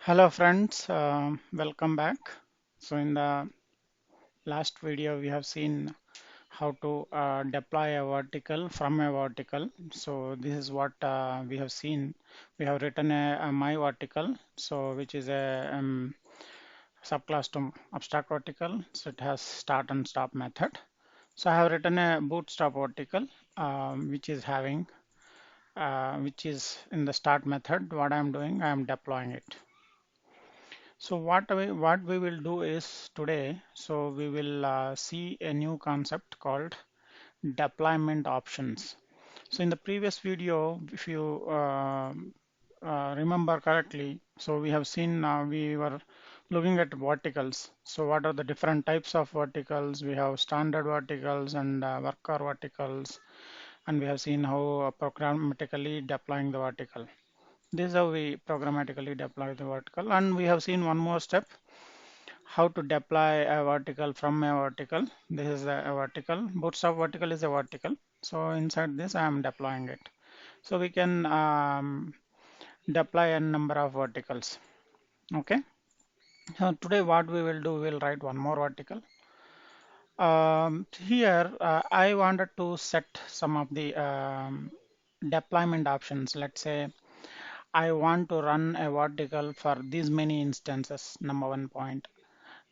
Hello friends, welcome back. So in the last video we have seen how to deploy a vertical from a vertical. So this is what we have seen. We have written a my vertical, so which is a subclass to abstract vertical. So it has start and stop method. So I have written a bootstrap vertical, which is having which is in the start method. What I am doing, I am deploying it. So what we will do is today, so we will see a new concept called deployment options. So in the previous video, if you remember correctly, so we have seen we were looking at verticals. So what are the different types of verticals? We have standard verticals and worker verticals, and we have seen how programmatically deploying the vertical. This is how we programmatically deploy the vertical, and we have seen one more step, how to deploy a vertical from a vertical. This is a vertical. Bootstrap vertical is a vertical. So inside this, I am deploying it. So we can deploy a number of verticals. Okay. So today, what we will do, we'll write one more vertical. Here, I wanted to set some of the deployment options. Let's say I want to run a vertical for these many instances, number one point.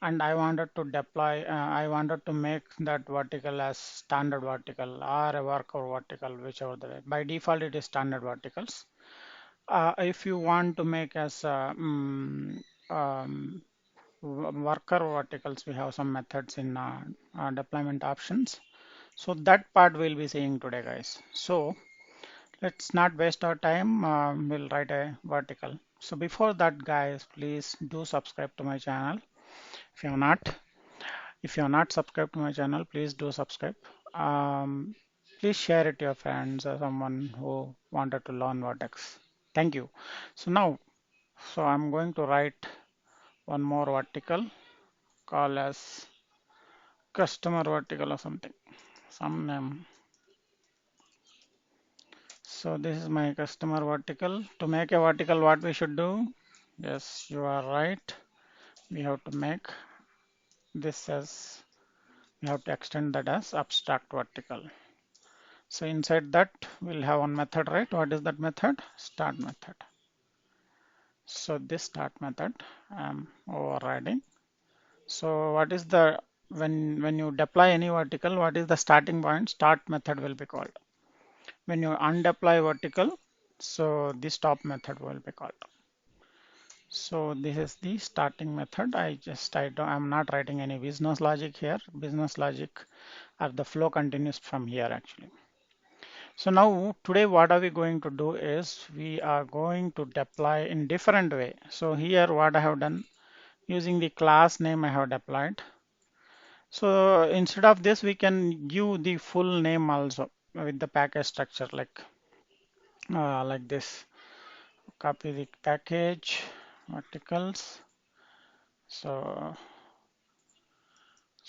And I wanted to deploy, I wanted to make that vertical as standard vertical or a worker vertical, whichever the way. By default, it is standard verticals. If you want to make as worker verticals, we have some methods in deployment options. So that part we'll be seeing today, guys. So let's not waste our time. We'll write a vertical. So before that, guys, please do subscribe to my channel. If you're not, if you're not subscribed to my channel, please do subscribe. Please share it to your friends or someone who wanted to learn Vertex. Thank you. So now, so I'm going to write one more vertical, call as customer vertical or something, some name. So this is my customer vertical. To make a vertical, what we should do? Yes, you are right. We have to make this as, we have to extend that as abstract vertical. So inside that we'll have one method, right? What is that method? Start method. So this start method I'm overriding. So what is the, when you deploy any vertical, what is the starting point? Start method will be called. When you undeploy vertical, so the stop method will be called. So this is the starting method. I'm not writing any business logic here. Business logic or the flow continues from here actually. So now today what are we going to do is we are going to deploy in different way. So here what I have done, using the class name I have deployed. So instead of this we can give the full name also with the package structure like this. Copy the package articles. So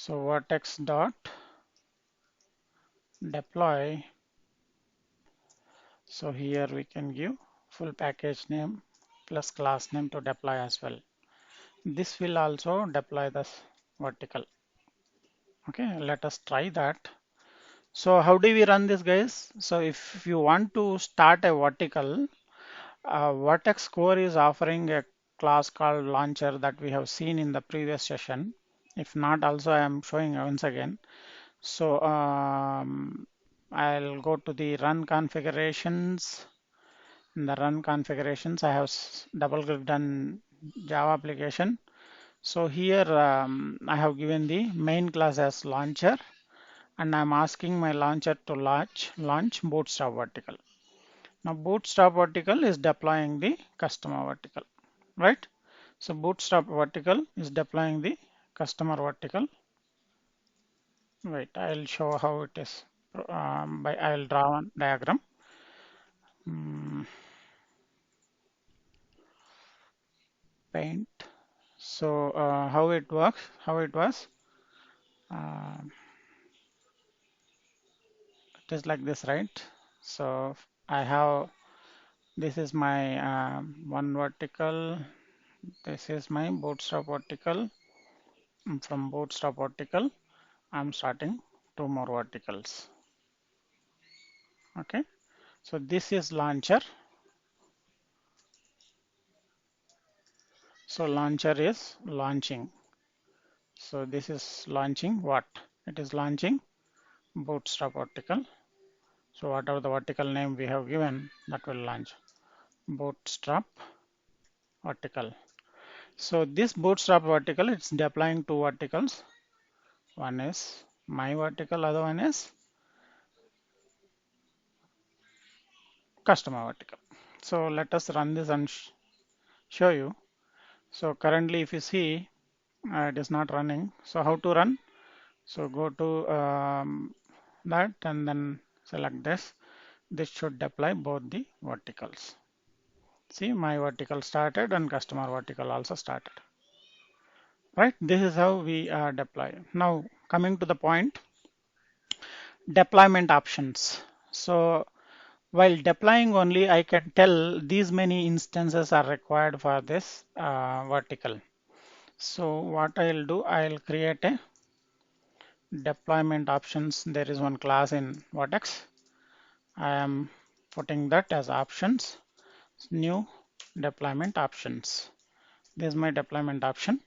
vertex dot deploy. So here we can give full package name plus class name to deploy as well. This will also deploy this vertical. Okay, let us try that. So how do we run this, guys? So if you want to start a vertical, Vertex Core is offering a class called launcher that we have seen in the previous session. If not, also I am showing once again. So I'll go to the run configurations. In the run configurations, I have double clicked on Java application. So here I have given the main class as launcher, and I'm asking my launcher to launch Bootstrap vertical. Now Bootstrap vertical is deploying the customer vertical, right? So Bootstrap vertical is deploying the customer vertical. Wait, I'll show how it is. I'll draw one diagram. Mm, Paint. So how it works? How it was? Uh, it is like this, right? So I have, this is my one vertical. This is my bootstrap vertical. From bootstrap vertical, I'm starting two more verticals. Okay, so this is launcher. So launcher is launching. So this is launching what? It is launching bootstrap vertical. So whatever the vertical name we have given, that will launch bootstrap vertical. So this bootstrap vertical, it's deploying two verticals. One is my vertical, other one is customer vertical. So let us run this and show you. So currently if you see, it is not running. So how to run? So go to that and then select this. This should deploy both the verticals. See, my vertical started and customer vertical also started. Right? This is how we deploy. Now coming to the point, deployment options. So while deploying only, I can tell these many instances are required for this vertical. So what I'll do, I'll create a deployment options. There is one class in Vertex. I am putting that as options, new deployment options. This is my deployment option.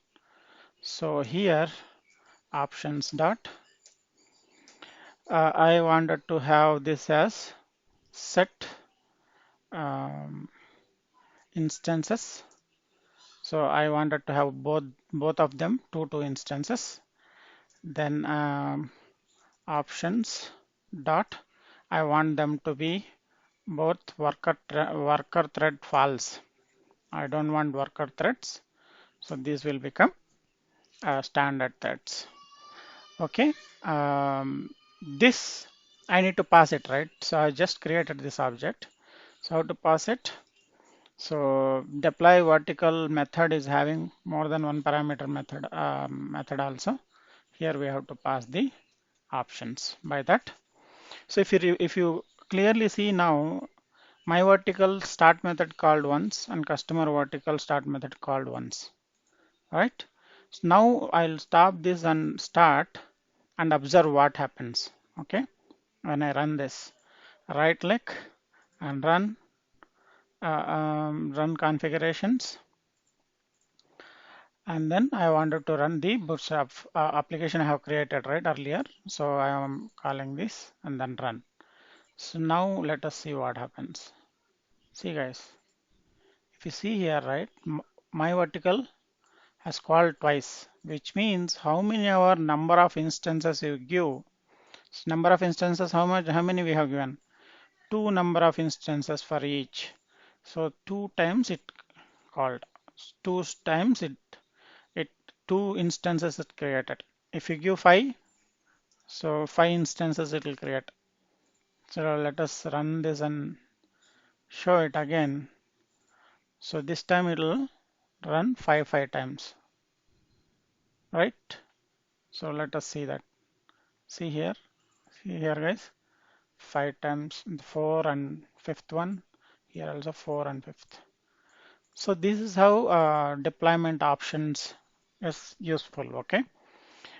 So here options dot, I wanted to have this as set instances. So I wanted to have both of them two instances. Then options dot, I want them to be both worker thread false. I don't want worker threads. So these will become standard threads. Okay. This I need to pass it, right? So I just created this object. So how to pass it? So deploy vertical method is having more than one parameter method also. Here we have to pass the options by that. So if you clearly see now, my vertical start method called once and customer vertical start method called once. Right? So now I'll stop this and start and observe what happens. Okay, when I run this, right click and run configurations, and then I wanted to run the bootstrap application I have created right earlier. So I am calling this and then run. So now let us see what happens. See guys, if you see here, right, my vertical has called twice, which means how many our number of instances you give. So number of instances, how many we have given? Two number of instances for each. So two times it called. Two times it two instances it created. If you give five, so five instances it will create. So let us run this and show it again. So this time it will run five times, right? So let us see that. See here guys, five times, four and fifth one. Here also four and fifth. So this is how deployment options is useful. Okay,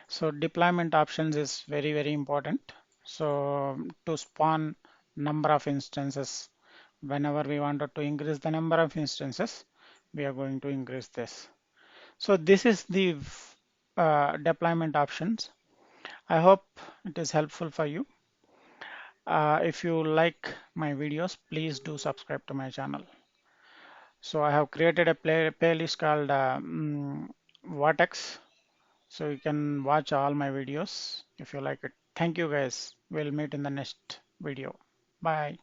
so deployment options is very important. So to spawn number of instances, whenever we wanted to increase the number of instances, we are going to increase this. So this is the deployment options. I hope it is helpful for you. If you like my videos, please do subscribe to my channel. So I have created a playlist called Vertex. So you can watch all my videos if you like it. Thank you guys. We'll meet in the next video. Bye.